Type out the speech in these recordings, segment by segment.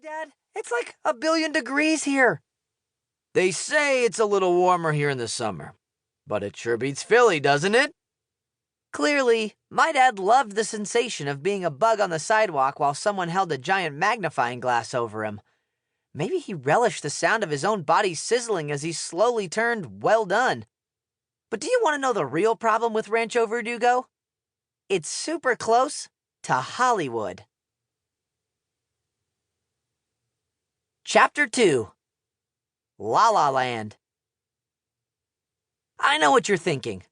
Dad, it's like 1,000,000,000 degrees here. They say it's a little warmer here in the summer, but it sure beats Philly, doesn't it? Clearly, my dad loved the sensation of being a bug on the sidewalk while someone held a giant magnifying glass over him. Maybe he relished the sound of his own body sizzling as he slowly turned, well done. But do you want to know the real problem with Rancho Verdugo? It's super close to Hollywood. Chapter 2. La La Land. I know what you're thinking.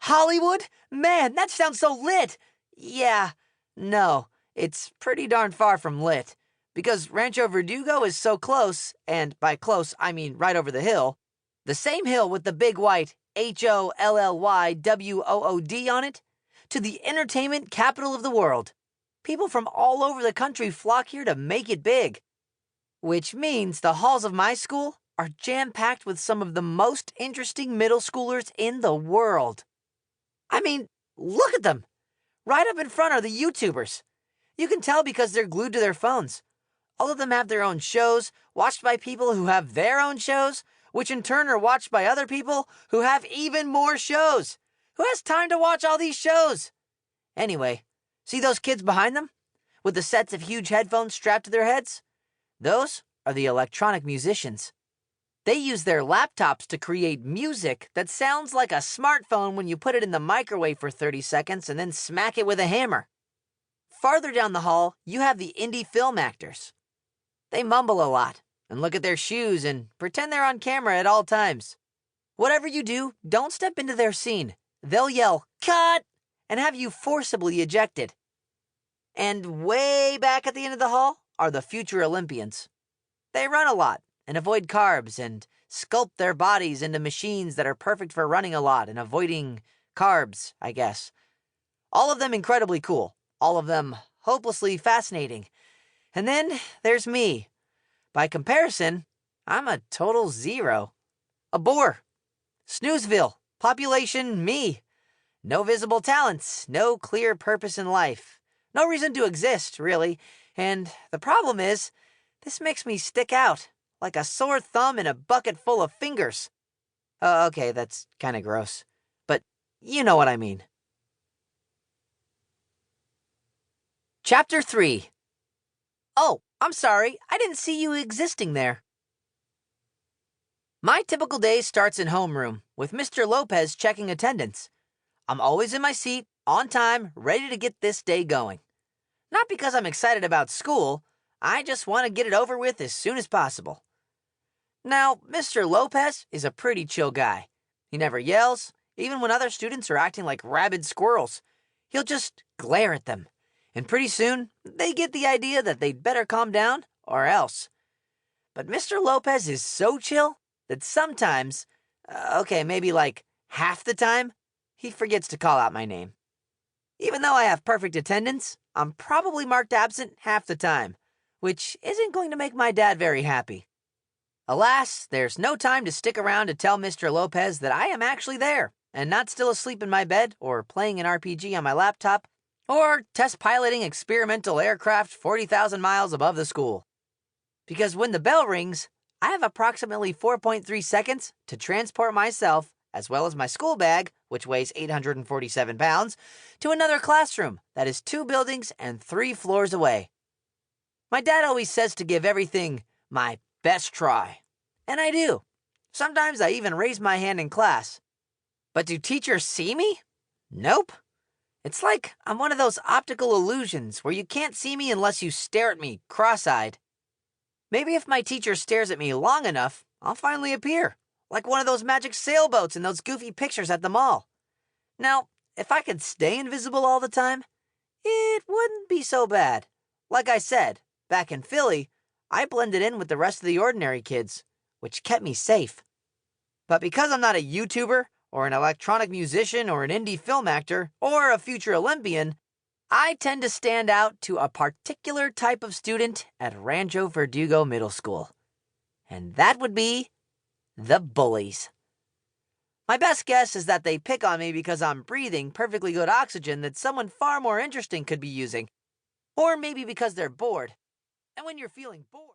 Hollywood? Man, that sounds so lit! Yeah, no, it's pretty darn far from lit. Because Rancho Verdugo is so close, and by close I mean right over the hill, the same hill with the big white HOLLYWOOD on it, to the entertainment capital of the world. People from all over the country flock here to make it big. Which means the halls of my school are jam-packed with some of the most interesting middle schoolers in the world. I mean, look at them. Right up in front are the YouTubers. You can tell because they're glued to their phones. All of them have their own shows, watched by people who have their own shows, which in turn are watched by other people who have even more shows. Who has time to watch all these shows? Anyway, see those kids behind them? With the sets of huge headphones strapped to their heads? Those are the electronic musicians. They use their laptops to create music that sounds like a smartphone when you put it in the microwave for 30 seconds and then smack it with a hammer. Farther down the hall, you have the indie film actors. They mumble a lot and look at their shoes and pretend they're on camera at all times. Whatever you do, don't step into their scene. They'll yell, "Cut!" and have you forcibly ejected. And way back at the end of the hall are the future Olympians. They run a lot and avoid carbs and sculpt their bodies into machines that are perfect for running a lot and avoiding carbs, I guess. All of them incredibly cool. All of them hopelessly fascinating. And then there's me. By comparison, I'm a total zero. A bore. Snoozeville. Population me. No visible talents. No clear purpose in life. No reason to exist, really. And the problem is, this makes me stick out, like a sore thumb in a bucket full of fingers. Okay, that's kind of gross. But you know what I mean. Chapter 3. Oh, I'm sorry, I didn't see you existing there. My typical day starts in homeroom, with Mr. Lopez checking attendance. I'm always in my seat, on time, ready to get this day going. Not because I'm excited about school, I just want to get it over with as soon as possible. Now, Mr. Lopez is a pretty chill guy. He never yells, even when other students are acting like rabid squirrels. He'll just glare at them. And pretty soon, they get the idea that they'd better calm down or else. But Mr. Lopez is so chill that sometimes, maybe like half the time, he forgets to call out my name. Even though I have perfect attendance, I'm probably marked absent half the time, which isn't going to make my dad very happy. Alas, there's no time to stick around to tell Mr. Lopez that I am actually there and not still asleep in my bed or playing an RPG on my laptop or test piloting experimental aircraft 40,000 miles above the school. Because when the bell rings, I have approximately 4.3 seconds to transport myself, as well as my school bag, which weighs 847 pounds, to another classroom that is 2 buildings and 3 floors away. My dad always says to give everything my best try, and I do. Sometimes I even raise my hand in class. But do teachers see me? Nope. It's like I'm one of those optical illusions where you can't see me unless you stare at me cross-eyed. Maybe if my teacher stares at me long enough, I'll finally appear, like one of those magic sailboats in those goofy pictures at the mall. Now, if I could stay invisible all the time, it wouldn't be so bad. Like I said, back in Philly, I blended in with the rest of the ordinary kids, which kept me safe. But because I'm not a YouTuber, or an electronic musician, or an indie film actor, or a future Olympian, I tend to stand out to a particular type of student at Rancho Verdugo Middle School. And that would be the bullies. My best guess is that they pick on me because I'm breathing perfectly good oxygen that someone far more interesting could be using. Or maybe because they're bored. And when you're feeling bored...